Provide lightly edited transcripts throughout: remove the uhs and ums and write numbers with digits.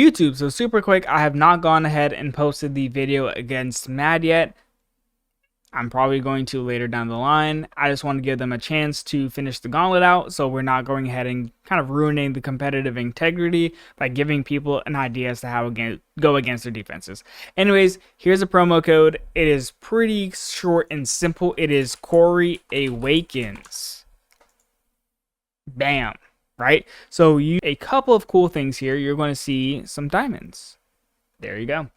YouTube. So super quick, I have not gone ahead and posted the video against Mad yet. I'm probably going to later down the line. I just want to give them a chance to finish the gauntlet out, so we're not going ahead and kind of ruining the competitive integrity by giving people an idea as to how to go against their defenses. Anyways, here's a promo code. It is pretty short and simple. It is Corey Awakens. Bam. Right? So you a couple of cool things here. You're going to see some diamonds. There you go.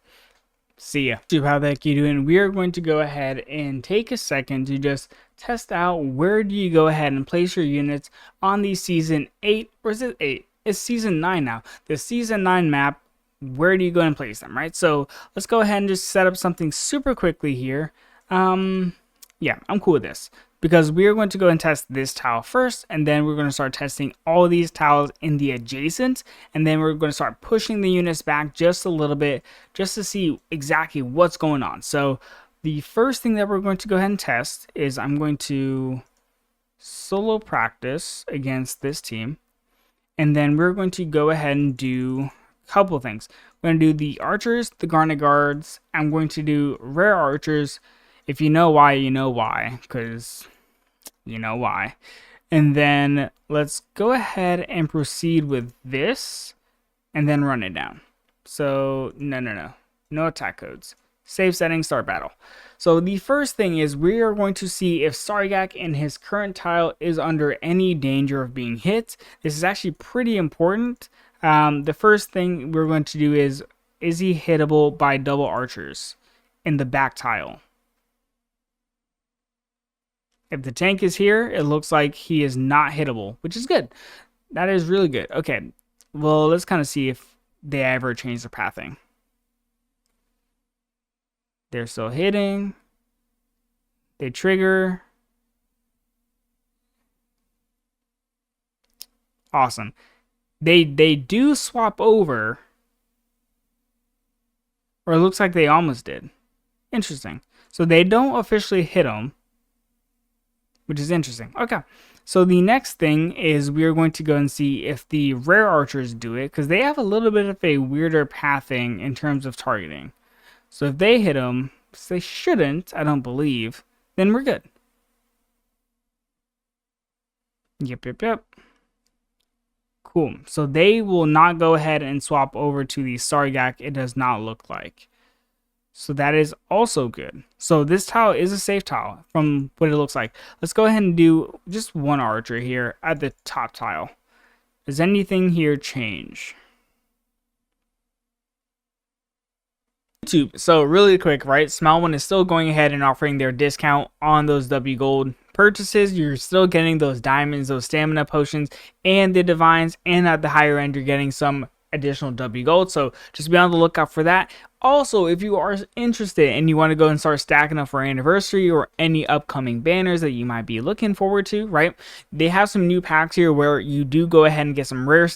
See ya. How the heck you doing? We are going to go ahead and take a second to just test out where do you go ahead and place your units on the season 8, or is it 8? It's season 9 now. The season 9 map, where do you go and place them, right? So let's go ahead and just set up something super quickly here. Yeah, I'm cool with this, because we are going to go and test this tile first, and then we're going to start testing all these tiles in the adjacent, and then we're going to start pushing the units back just a little bit just to see exactly what's going on. So the first thing that we're going to go ahead and test is I'm going to solo practice against this team, and then we're going to go ahead and do a couple of things. We're going to do the archers, the garnet guards. I'm going to do rare archers. If you know why, you know why, because you know why. And then let's go ahead and proceed with this and then run it down. So no attack codes. Save settings, start battle. So the first thing is we are going to see if Sargak in his current tile is under any danger of being hit. This is actually pretty important. The first thing we're going to do is he hittable by double archers in the back tile? If the tank is here, it looks like he is not hittable, which is good. That is really good. Okay, well, let's kind of see if they ever change the pathing. They're still hitting. They trigger. Awesome. They do swap over. Or it looks like they almost did. Interesting. So they don't officially hit them, which is interesting. Okay, so the next thing is we're going to go and see if the rare archers do it, because they have a little bit of a weirder pathing in terms of targeting. So if they hit them, they shouldn't, I don't believe, then we're good. Yep. Cool. So they will not go ahead and swap over to the Sargak, it does not look like. So that is also good. So this tile is a safe tile from what it looks like. Let's go ahead and do just one archer here at the top tile. Does anything here change? YouTube. So really quick, right? Smell One is still going ahead and offering their discount on those W Gold purchases. You're still getting those diamonds, those stamina potions, and the divines, and at the higher end you're getting some additional W Gold, so just be on the lookout for that. Also, if you are interested and you want to go and start stacking up for anniversary or any upcoming banners that you might be looking forward to, right? They have some new packs here where you do go ahead and get some rare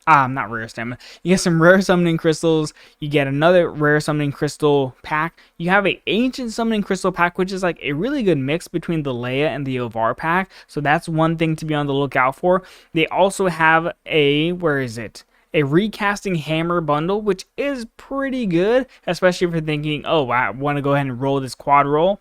not rare stamina. You get some rare summoning crystals. You get another rare summoning crystal pack. You have an ancient summoning crystal pack, which is like a really good mix between the Leia and the Ovar pack. So that's one thing to be on the lookout for. They also have a, where is it? A recasting hammer bundle, which is pretty good, especially if you're thinking, oh, I want to go ahead and roll this quad roll.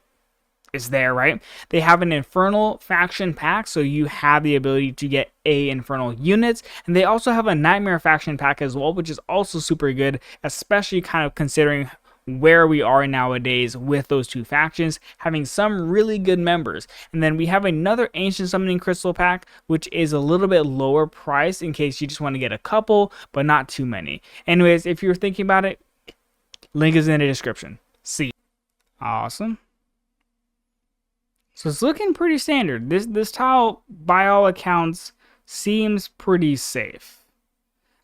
It's there, right? They have an infernal faction pack, so you have the ability to get a infernal units, and they also have a nightmare faction pack as well, which is also super good, especially kind of considering where we are nowadays with those two factions, having some really good members. And then we have another ancient summoning crystal pack, which is a little bit lower price in case you just want to get a couple but not too many. Anyways, if you're thinking about it, link is in the description. See. Awesome. So it's looking pretty standard. This tile, by all accounts, seems pretty safe.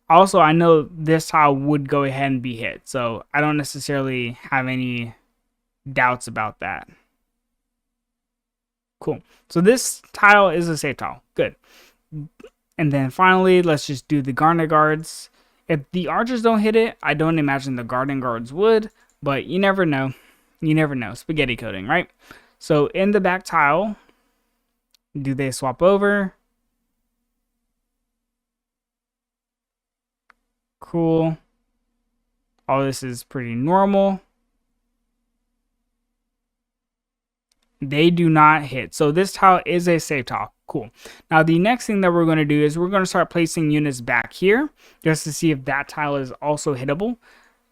Also, I know this tile would go ahead and be hit, so I don't necessarily have any doubts about that. Cool. So this tile is a safe tile. Good. And then finally, let's just do the garnet guards. If the archers don't hit it, I don't imagine the garden guards would, but you never know. You never know. Spaghetti coding, right? So in the back tile, do they swap over? Cool. All this is pretty normal. They do not hit. So this tile is a safe tile. Cool. Now the next thing that we're going to do is we're going to start placing units back here just to see if that tile is also hittable.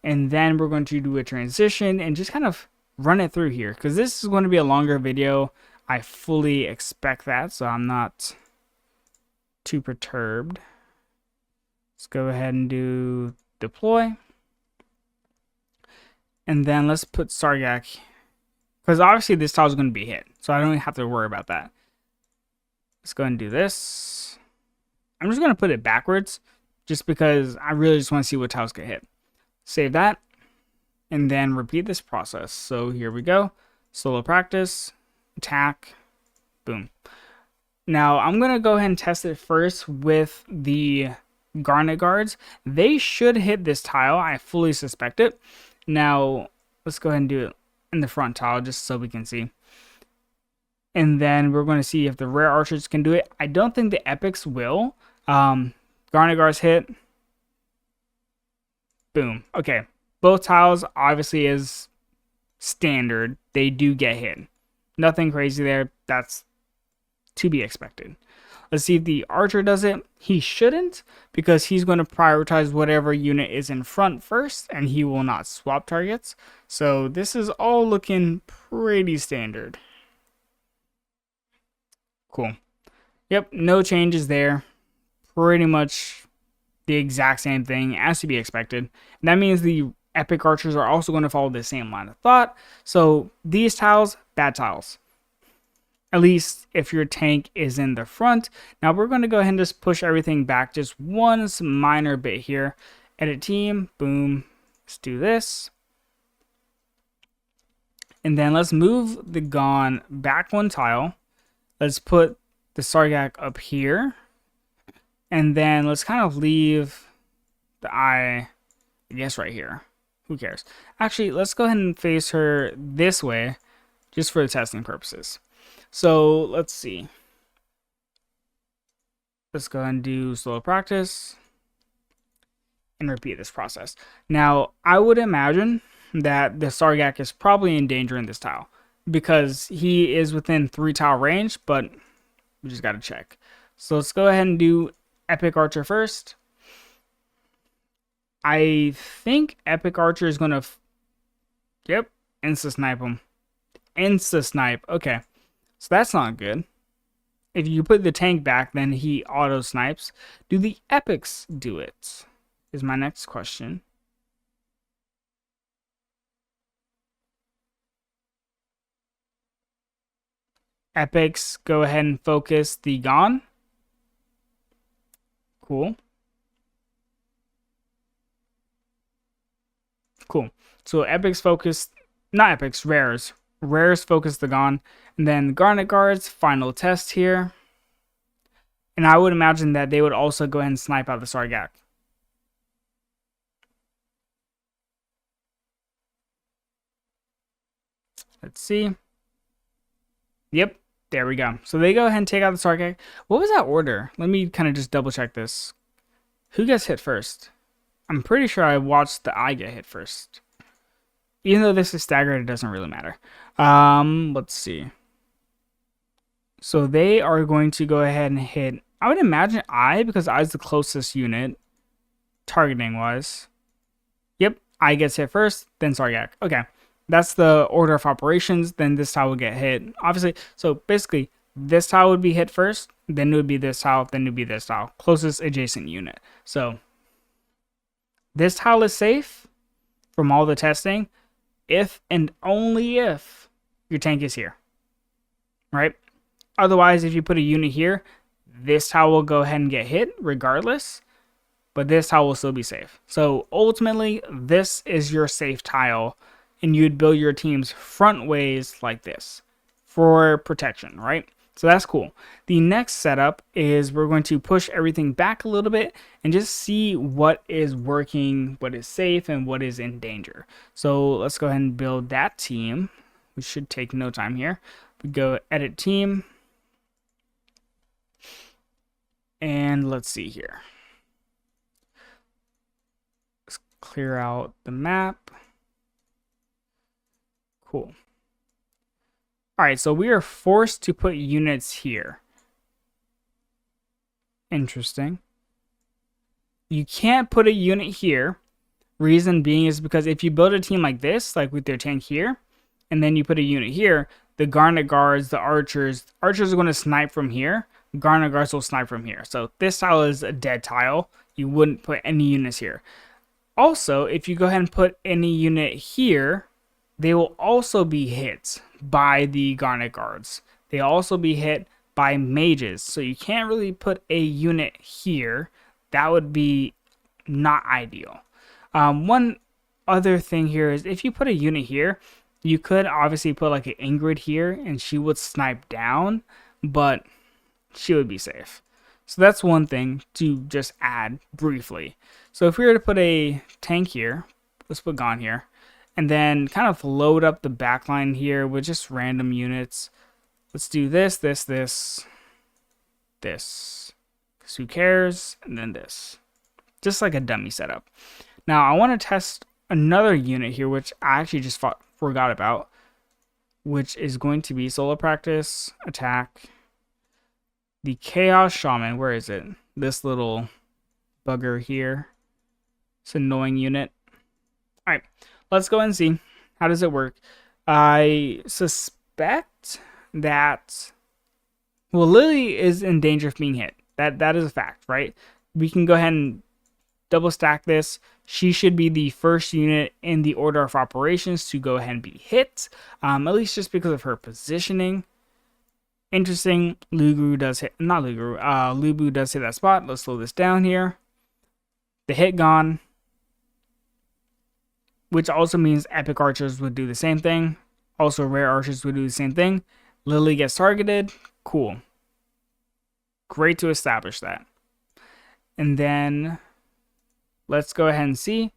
And then we're going to do a transition and just kind of run it through here because this is going to be a longer video. I fully expect that, so I'm not too perturbed. Let's go ahead and do deploy. And then let's put Sargak, because obviously this tile is going to be hit, so I don't even have to worry about that. Let's go ahead and do this. I'm just going to put it backwards just because I really just want to see what tiles get hit. Save that, and then repeat this process. So here we go. Solo practice, attack, boom. Now I'm going to go ahead and test it first with the Garnet Guards. They should hit this tile. I fully suspect it. Now let's go ahead and do it in the front tile just so we can see. And then we're going to see if the rare archers can do it. I don't think the epics will. Garnet Guards hit. Boom. Okay. Both tiles obviously is standard. They do get hit. Nothing crazy there. That's to be expected. Let's see if the archer does it. He shouldn't, because he's going to prioritize whatever unit is in front first, and he will not swap targets. So this is all looking pretty standard. Cool. Yep, no changes there. Pretty much the exact same thing as to be expected. And that means the epic archers are also going to follow the same line of thought. So these tiles, bad tiles. At least if your tank is in the front. Now we're going to go ahead and just push everything back just one minor bit here. Edit team, boom. Let's do this. And then let's move the Gon back one tile. Let's put the Sargak up here. And then let's kind of leave the eye, I guess, right here. Who cares? Actually, let's go ahead and face her this way just for the testing purposes. So let's see. Let's go ahead and do solo practice and repeat this process. Now, I would imagine that the Sargak is probably in danger in this tile because he is within 3 tile range, but we just got to check. So let's go ahead and do Epic Archer first. I think Epic Archer is going to... Yep, insta-snipe him. Insta-snipe. Okay. So that's not good. If you put the tank back, then he auto-snipes. Do the epics do it? Is my next question. Epics, go ahead and focus the Gon. Cool. Cool. So epics focus, not epics, rares. Rares focus the Gon. And then Garnet Guards, final test here. And I would imagine that they would also go ahead and snipe out the Sargak. Let's see. Yep, there we go. So they go ahead and take out the Sargak. What was that order? Let me kind of just double check this. Who gets hit first? I'm pretty sure I watched the eye get hit first. Even though this is staggered, it doesn't really matter. Let's see. So they are going to go ahead and hit, I would imagine eye, because eye's the closest unit, targeting-wise. Yep, eye gets hit first, then Sargak. Okay, that's the order of operations. Then this tile will get hit. Obviously, so basically, this tile would be hit first, then it would be this tile, then it would be this tile. Closest adjacent unit. So this tile is safe from all the testing if and only if your tank is here, right? Otherwise, if you put a unit here, this tile will go ahead and get hit regardless, but this tile will still be safe. So ultimately, this is your safe tile, and you'd build your teams front ways like this for protection, right? So that's cool. The next setup is we're going to push everything back a little bit and just see what is working, what is safe, and what is in danger. So let's go ahead and build that team. We should take no time here. We go edit team. And let's see here. Let's Clear out the map. Cool. All right, so we are forced to put units here. Interesting. You can't put a unit here. Reason being is because if you build a team like this, like with their tank here, and then you put a unit here, the Garnet Guards, the archers are going to snipe from here. Garnet Guards will snipe from here. So this tile is a dead tile. You wouldn't put any units here. Also, if you go ahead and put any unit here, they will also be hit by the Garnet Guards. They also be hit by mages. So you can't really put a unit here. That would be not ideal. One other thing here is if you put a unit here, you could obviously put like an Ingrid here and she would snipe down, but she would be safe. So that's one thing to just add briefly. So if we were to put a tank here, let's put Gon here, and then kind of load up the backline here with just random units. Let's do this, this, this, this. Because who cares? And then this. Just like a dummy setup. Now I want to test another unit here, which I actually just forgot about, which is going to be solo practice, attack, the Chaos Shaman. Where is it? This little bugger here. It's an annoying unit. All right, let's go and see. How does it work? I suspect that, well, Lily is in danger of being hit. That is a fact, right? We can go ahead and double stack this. She should be the first unit in the order of operations to go ahead and be hit, at least just because of her positioning. Interesting. Lubu does hit, not Lubu, Lubu does hit that spot. Let's slow this down here. The hit gone, which also means epic archers would do the same thing. Also, rare archers would do the same thing. Lily gets targeted. Cool. Great to establish that. And then let's go ahead and see.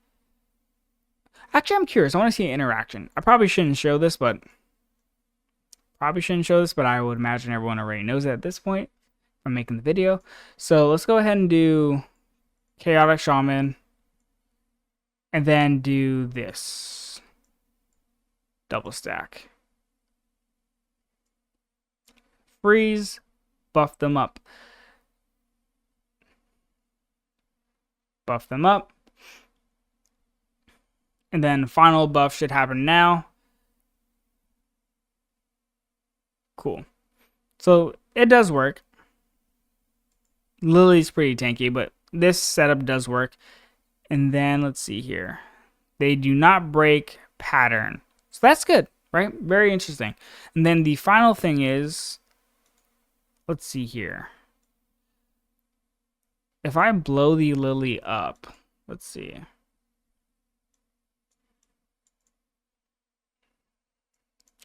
Actually, I'm curious. I want to see an interaction. I probably shouldn't show this, but I would imagine everyone already knows it at this point from making the video. So let's go ahead and do Chaotic Shaman. And then do this. Double stack. Freeze. Buff them up. Buff them up. And then final buff should happen now. Cool. So it does work. Lily's pretty tanky, but this setup does work. And then let's see here. They do not break pattern. So that's good, right? Very interesting. And then the final thing is, let's see here. If I blow the Lily up, let's see.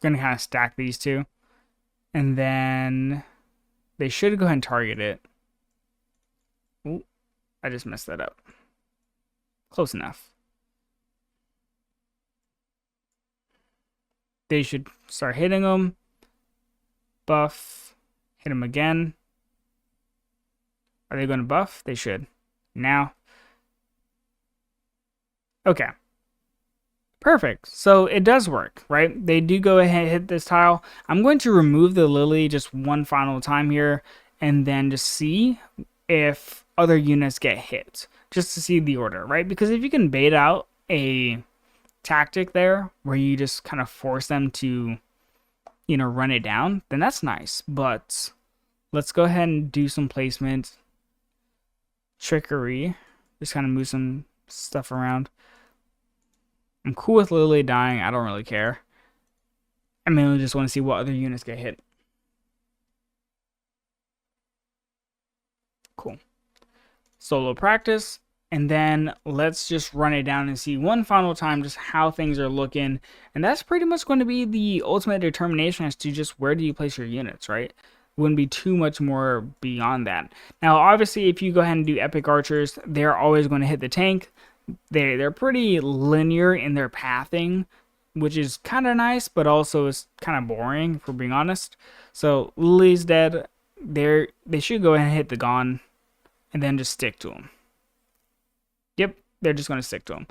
Gonna kind of stack these two. And then they should go ahead and target it. Ooh, I just messed that up. Close enough. They should start hitting them. Buff. Hit them again. Are they going to buff? They should. Now. Okay. Perfect. So it does work, right? They do go ahead and hit this tile. I'm going to remove the Lily just one final time here and then just see if other units get hit. Just to see the order, right? Because if you can bait out a tactic there where you just kind of force them to, run it down, then that's nice. But let's go ahead and do some placement. Trickery. Just kind of move some stuff around. I'm cool with Lily dying. I don't really care. I mainly just want to see what other units get hit. Cool. Solo practice. And then let's just run it down and see one final time just how things are looking. And that's pretty much going to be the ultimate determination as to just where do you place your units, right? Wouldn't be too much more beyond that. Now, obviously, if you go ahead and do epic archers, they're always going to hit the tank. They're pretty linear in their pathing, which is kind of nice, but also is kind of boring, if we're being honest. So Lily's dead. They should go ahead and hit the Gon and then just stick to him. Yep, they're just going to stick to them.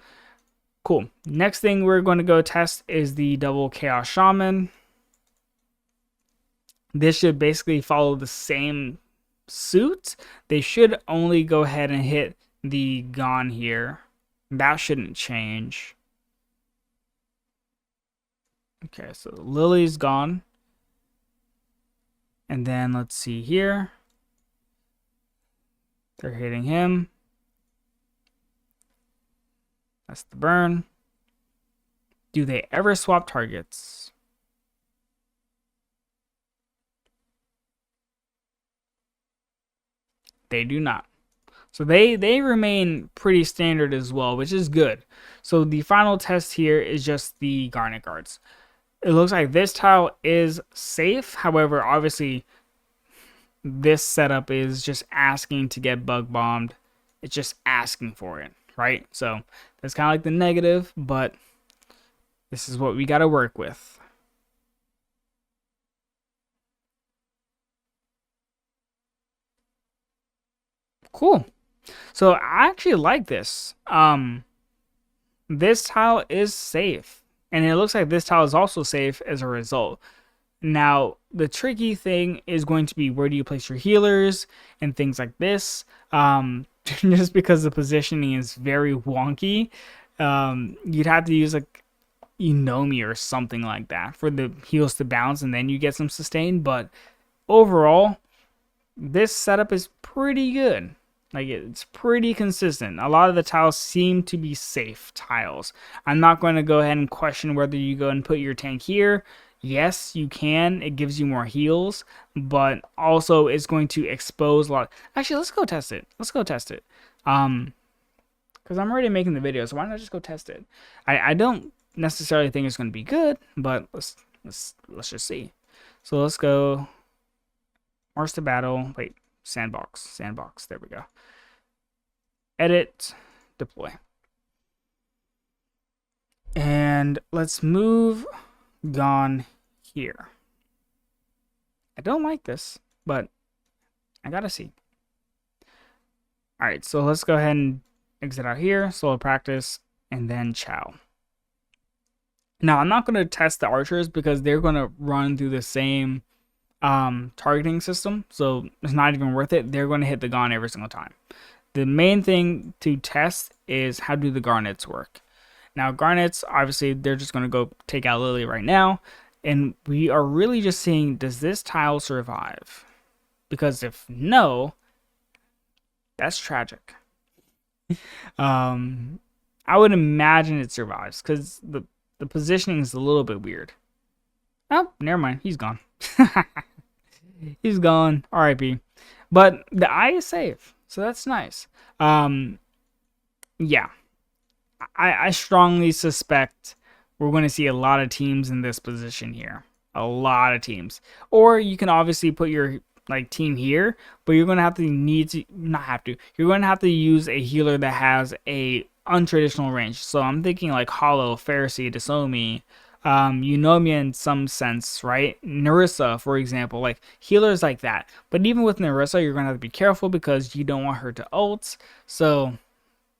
Cool. Next thing we're going to go test is the double chaos shaman. This should basically follow the same suit. They should only go ahead and hit the gone here. That shouldn't change. Okay, so Lily's gone. And then let's see here. They're hitting him. That's the burn. Do they ever swap targets? They do not. So they remain pretty standard as well, which is good. So the final test here is just the Garnet Guards. It looks like this tile is safe. However, obviously, this setup is just asking to get bug bombed. It's just asking for it, right? So that's kind of like the negative, but this is what we got to work with. Cool. So I actually like this. This tile is safe. And it looks like this tile is also safe as a result. Now, the tricky thing is going to be where do you place your healers and things like this. Just because the positioning is very wonky, you'd have to use like Unomi or something like that for the heals to bounce and then you get some sustain. But overall, this setup is pretty good. Like, it's pretty consistent. A lot of the tiles seem to be safe tiles. I'm not going to go ahead and question whether you go and put your tank here. Yes, you can. It gives you more heals, but also it's going to expose a lot. Actually, let's go test it. Let's go test it. Because I'm already making the video, so why not just go test it? I don't necessarily think it's going to be good, but let's just see. So let's go. March to battle. Wait, sandbox. There we go. Edit, deploy. And let's move Gone here. I don't like this, but I gotta see. Alright, so let's go ahead and exit out here, solo practice, and then chow. Now, I'm not going to test the archers because they're going to run through the same targeting system, so it's not even worth it. They're going to hit the Gone every single time. The main thing to test is how do the Garnets work. Now, Garnets, obviously, they're just going to go take out Lily right now. And we are really just seeing, does this tile survive? Because if no, that's tragic. I would imagine it survives because the positioning is a little bit weird. Oh, never mind. He's gone. He's gone. RIP. But the eye is safe. So that's nice. Yeah. I strongly suspect we're going to see a lot of teams in this position here. A lot of teams. Or you can obviously put your team here, but you're going to have to you're going to have to use a healer that has a untraditional range. So I'm thinking like Hollow, Pharisee, Dasomi, Eunomia in some sense, right? Narissa, for example, like healers like that. But even with Narissa, you're going to have to be careful because you don't want her to ult. So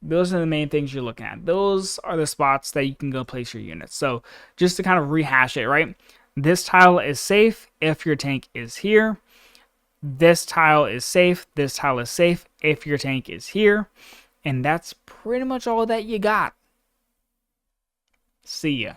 those are the main things you're looking at. Those are the spots that you can go place your units. So just to kind of rehash it, right? This tile is safe if your tank is here. This tile is safe. This tile is safe if your tank is here. And that's pretty much all that you got. See ya.